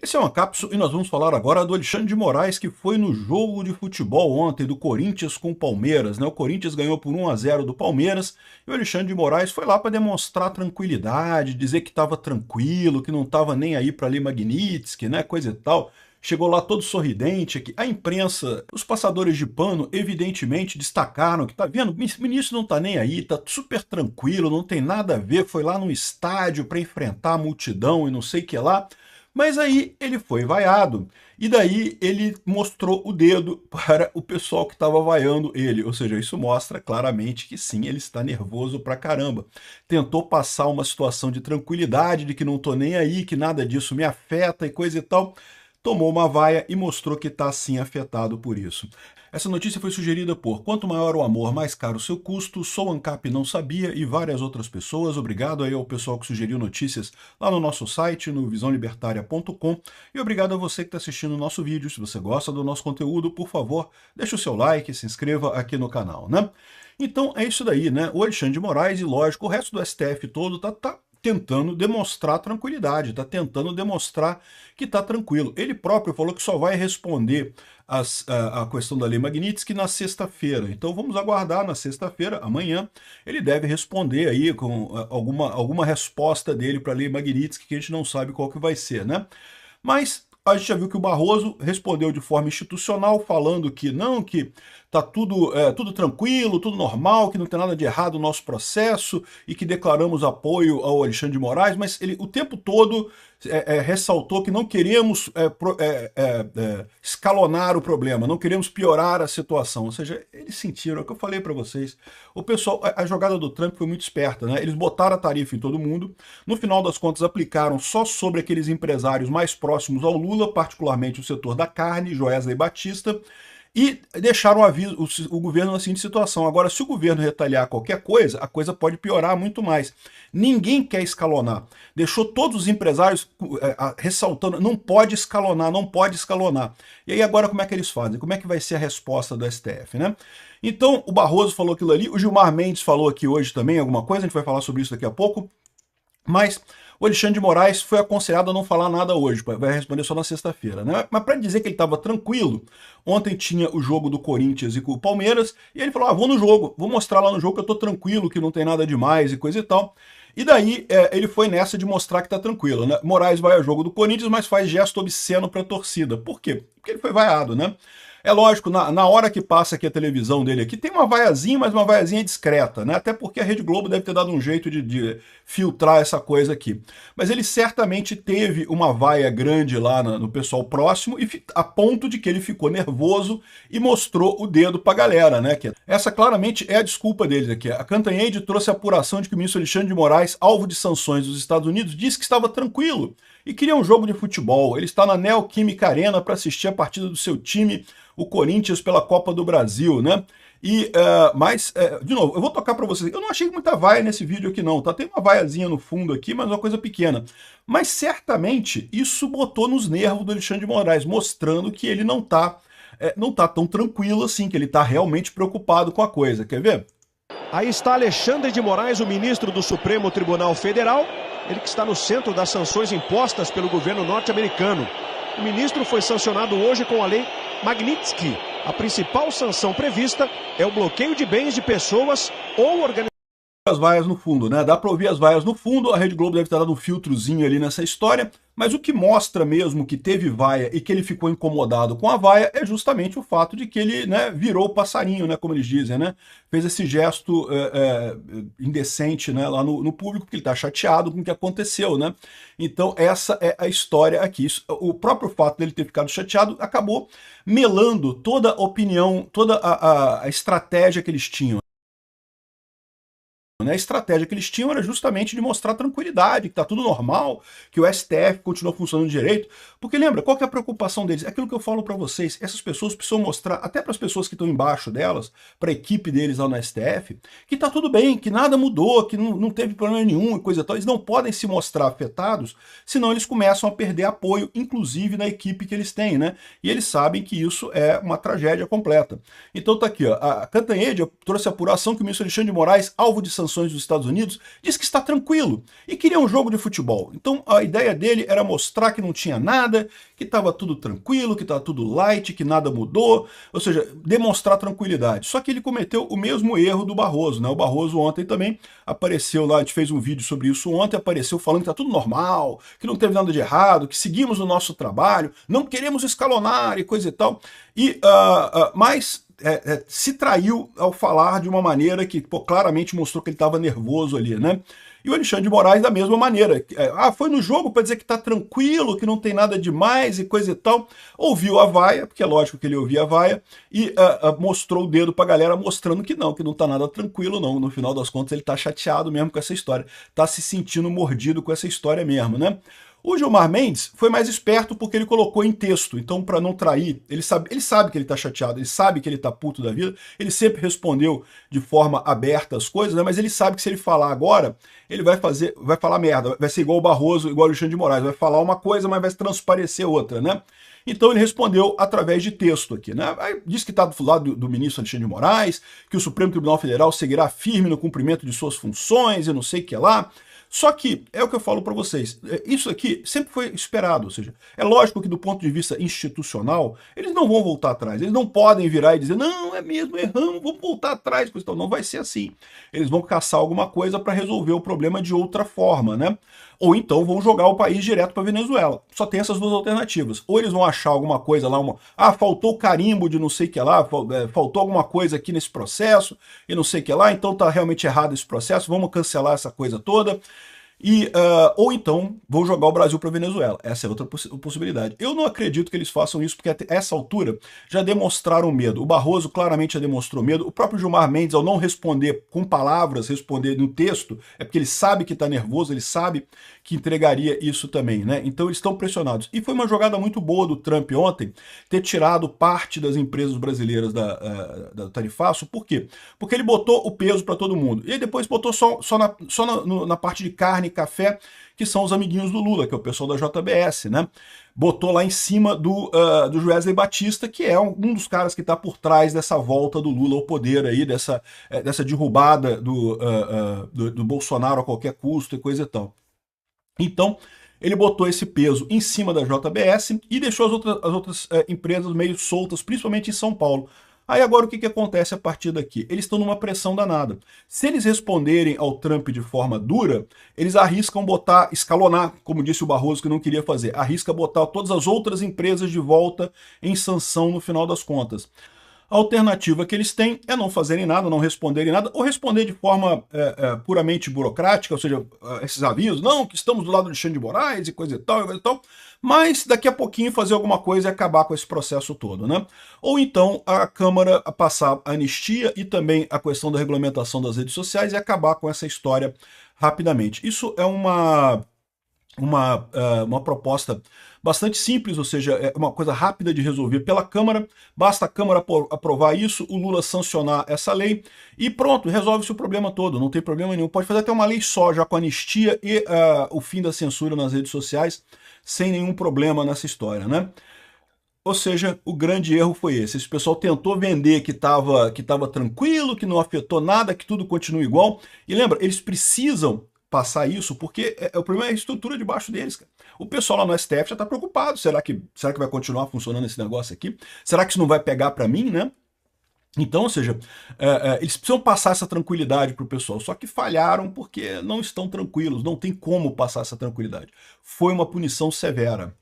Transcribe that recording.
Esse é uma cápsula e nós vamos falar agora do Alexandre de Moraes, que foi no jogo de futebol ontem do Corinthians com o Palmeiras, né? O Corinthians ganhou por 1-0 do Palmeiras e o Alexandre de Moraes foi lá para demonstrar tranquilidade, dizer que estava tranquilo, que não estava nem aí para ler Magnitsky, né? Coisa e tal. Chegou lá todo sorridente aqui. A imprensa, os passadores de pano, evidentemente destacaram que tá vendo, o ministro não tá nem aí, tá super tranquilo, não tem nada a ver, foi lá no estádio para enfrentar a multidão e não sei o que lá. Mas aí ele foi vaiado, e daí ele mostrou o dedo para o pessoal que estava vaiando ele, ou seja, isso mostra claramente que sim, ele está nervoso pra caramba. Tentou passar uma situação de tranquilidade, de que não tô nem aí, que nada disso me afeta e coisa e tal, tomou uma vaia e mostrou que está sim afetado por isso. Essa notícia foi sugerida por Quanto Maior o Amor, Mais Caro o Seu Custo, Sou Ancap Não Sabia e várias outras pessoas. Obrigado aí ao pessoal que sugeriu notícias lá no nosso site, no visãolibertaria.com, e obrigado a você que está assistindo o nosso vídeo. Se você gosta do nosso conteúdo, por favor, deixe o seu like, se inscreva aqui no canal, né? Então é isso daí, né? O Alexandre de Moraes e, lógico, o resto do STF todo tá tentando demonstrar tranquilidade, está tentando demonstrar que está tranquilo. Ele próprio falou que só vai responder a questão da Lei Magnitsky na sexta-feira. Então vamos aguardar na sexta-feira, amanhã, ele deve responder aí com alguma resposta dele para a Lei Magnitsky, que a gente não sabe qual que vai ser, né? Mas a gente já viu que o Barroso respondeu de forma institucional, falando que não, que está tudo tranquilo, tudo normal, que não tem nada de errado no nosso processo e que declaramos apoio ao Alexandre de Moraes, mas ele o tempo todo ressaltou que não queremos escalonar o problema, não queremos piorar a situação. Ou seja, eles sentiram, é o que eu falei para vocês, o pessoal, a jogada do Trump foi muito esperta, né? Eles botaram a tarifa em todo mundo, no final das contas aplicaram só sobre aqueles empresários mais próximos ao Lula, particularmente o setor da carne, Joesley Batista, e deixaram o governo na seguinte situação. Agora, se o governo retaliar qualquer coisa, a coisa pode piorar muito mais. Ninguém quer escalonar. Deixou todos os empresários ressaltando, não pode escalonar, não pode escalonar. E aí agora como é que eles fazem? Como é que vai ser a resposta do STF, né? Então, o Barroso falou aquilo ali, o Gilmar Mendes falou aqui hoje também alguma coisa, a gente vai falar sobre isso daqui a pouco, mas o Alexandre de Moraes foi aconselhado a não falar nada hoje, vai responder só na sexta-feira, né? Mas para dizer que ele estava tranquilo, ontem tinha o jogo do Corinthians e com o Palmeiras, e ele falou, vou no jogo, vou mostrar lá no jogo que eu tô tranquilo, que não tem nada demais e coisa e tal. E daí ele foi nessa de mostrar que tá tranquilo, né? Moraes vai ao jogo do Corinthians, mas faz gesto obsceno pra torcida. Por quê? Porque ele foi vaiado, né? É lógico, na hora que passa aqui a televisão dele aqui, tem uma vaiazinha, mas uma vaiazinha discreta, né? Até porque a Rede Globo deve ter dado um jeito de filtrar essa coisa aqui. Mas ele certamente teve uma vaia grande lá no pessoal próximo, a ponto de que ele ficou nervoso e mostrou o dedo pra galera, né? Essa claramente é a desculpa deles aqui. A Cantanhede trouxe a apuração de que o ministro Alexandre de Moraes, alvo de sanções dos Estados Unidos, disse que estava tranquilo e queria um jogo de futebol. Ele está na Neoquímica Arena para assistir a partida do seu time, o Corinthians, pela Copa do Brasil, né? De novo, eu vou tocar para vocês. Eu não achei muita vaia nesse vídeo aqui não, tá? Tem uma vaiazinha no fundo aqui, mas uma coisa pequena. Mas certamente isso botou nos nervos do Alexandre de Moraes, mostrando que ele não tá tão tranquilo assim, que ele tá realmente preocupado com a coisa. Quer ver? Aí está Alexandre de Moraes, o ministro do Supremo Tribunal Federal, ele que está no centro das sanções impostas pelo governo norte-americano. O ministro foi sancionado hoje com a lei Magnitsky. A principal sanção prevista é o bloqueio de bens de pessoas ou organizações. As vaias no fundo, né? Dá para ouvir as vaias no fundo, a Rede Globo deve estar dando um filtrozinho ali nessa história, mas o que mostra mesmo que teve vaia e que ele ficou incomodado com a vaia é justamente o fato de que ele, né, virou passarinho, né, como eles dizem, né? Fez esse gesto indecente, né, lá no público, porque ele está chateado com o que aconteceu, né? Então essa é a história aqui. O próprio fato dele ter ficado chateado acabou melando toda a opinião, toda a estratégia que eles tinham. A estratégia que eles tinham era justamente de mostrar tranquilidade, que está tudo normal, que o STF continua funcionando direito. Porque lembra, qual que é a preocupação deles? É aquilo que eu falo para vocês, essas pessoas precisam mostrar, até para as pessoas que estão embaixo delas, para a equipe deles lá no STF, que está tudo bem, que nada mudou, que não teve problema nenhum e coisa e tal. Eles não podem se mostrar afetados, senão eles começam a perder apoio, inclusive na equipe que eles têm, né? E eles sabem que isso é uma tragédia completa. Então tá aqui, ó, a Cantanhede trouxe a apuração que o ministro Alexandre de Moraes, alvo de sanções sanções dos Estados Unidos, diz que está tranquilo e queria um jogo de futebol. Então a ideia dele era mostrar que não tinha nada, que estava tudo tranquilo, que estava tudo light, que nada mudou, ou seja, demonstrar tranquilidade. Só que ele cometeu o mesmo erro do Barroso, né? O Barroso ontem também apareceu lá, a gente fez um vídeo sobre isso ontem, apareceu falando que está tudo normal, que não teve nada de errado, que seguimos o nosso trabalho, não queremos escalonar e coisa e tal. Mas se traiu ao falar de uma maneira que claramente mostrou que ele estava nervoso ali, né? E o Alexandre de Moraes da mesma maneira. Foi no jogo para dizer que está tranquilo, que não tem nada demais e coisa e tal. Ouviu a vaia, porque é lógico que ele ouvia a vaia, e mostrou o dedo para a galera mostrando que não está nada tranquilo não. No final das contas ele está chateado mesmo com essa história. Está se sentindo mordido com essa história mesmo, né? O Gilmar Mendes foi mais esperto porque ele colocou em texto, então para não trair, ele sabe que ele está chateado, ele sabe que ele está puto da vida, ele sempre respondeu de forma aberta as coisas, né? Mas ele sabe que se ele falar agora, ele vai falar merda, vai ser igual o Barroso, igual o Alexandre de Moraes, vai falar uma coisa, mas vai transparecer outra, né? Então ele respondeu através de texto aqui, né? Aí diz que está do lado do ministro Alexandre de Moraes, que o Supremo Tribunal Federal seguirá firme no cumprimento de suas funções e não sei o que lá. Só que, é o que eu falo para vocês, isso aqui sempre foi esperado, ou seja, é lógico que do ponto de vista institucional, eles não vão voltar atrás, eles não podem virar e dizer, não, é mesmo, erramos, vamos voltar atrás, não vai ser assim. Eles vão caçar alguma coisa para resolver o problema de outra forma, né? Ou então vão jogar o país direto para Venezuela. Só tem essas duas alternativas. Ou eles vão achar alguma coisa lá, faltou carimbo de não sei o que lá, faltou alguma coisa aqui nesse processo e não sei o que lá, então tá realmente errado esse processo, vamos cancelar essa coisa toda. Ou então vão jogar o Brasil para Venezuela. Essa é outra possibilidade. Eu não acredito que eles façam isso, porque a essa altura já demonstraram medo. O Barroso claramente já demonstrou medo. O próprio Gilmar Mendes, ao não responder com palavras, responder no texto, é porque ele sabe que está nervoso, ele sabe que entregaria isso também, né? Então eles estão pressionados. E foi uma jogada muito boa do Trump ontem ter tirado parte das empresas brasileiras da tarifaço. Por quê? Porque ele botou o peso para todo mundo. E aí depois botou só na parte de carne e café, que são os amiguinhos do Lula, que é o pessoal da JBS, né? Botou lá em cima do Wesley Batista, que é um dos caras que está por trás dessa volta do Lula ao poder aí, dessa derrubada do Bolsonaro a qualquer custo e coisa e tal. Então, ele botou esse peso em cima da JBS e deixou as outras empresas meio soltas, principalmente em São Paulo. Aí agora o que acontece a partir daqui? Eles estão numa pressão danada. Se eles responderem ao Trump de forma dura, eles arriscam escalonar, como disse o Barroso que não queria fazer, arrisca botar todas as outras empresas de volta em sanção no final das contas. A alternativa que eles têm é não fazerem nada, não responderem nada, ou responder de forma puramente burocrática, ou seja, esses avisos, não, que estamos do lado de Alexandre de Moraes e coisa e tal, mas daqui a pouquinho fazer alguma coisa e acabar com esse processo todo, né? Ou então a Câmara passar a anistia e também a questão da regulamentação das redes sociais e acabar com essa história rapidamente. Isso é uma proposta bastante simples, ou seja, é uma coisa rápida de resolver pela Câmara, basta a Câmara aprovar isso, o Lula sancionar essa lei e pronto, resolve-se o problema todo, não tem problema nenhum. Pode fazer até uma lei só, já com anistia e o fim da censura nas redes sociais, sem nenhum problema nessa história, né? Ou seja, o grande erro foi esse. Esse pessoal tentou vender que estava tranquilo, que não afetou nada, que tudo continua igual. E lembra, eles precisam passar isso, porque o problema é a estrutura debaixo deles, cara. O pessoal lá no STF já está preocupado. Será que vai continuar funcionando esse negócio aqui? Será que isso não vai pegar para mim, né? Então, ou seja, eles precisam passar essa tranquilidade para o pessoal, só que falharam porque não estão tranquilos, não tem como passar essa tranquilidade. Foi uma punição severa.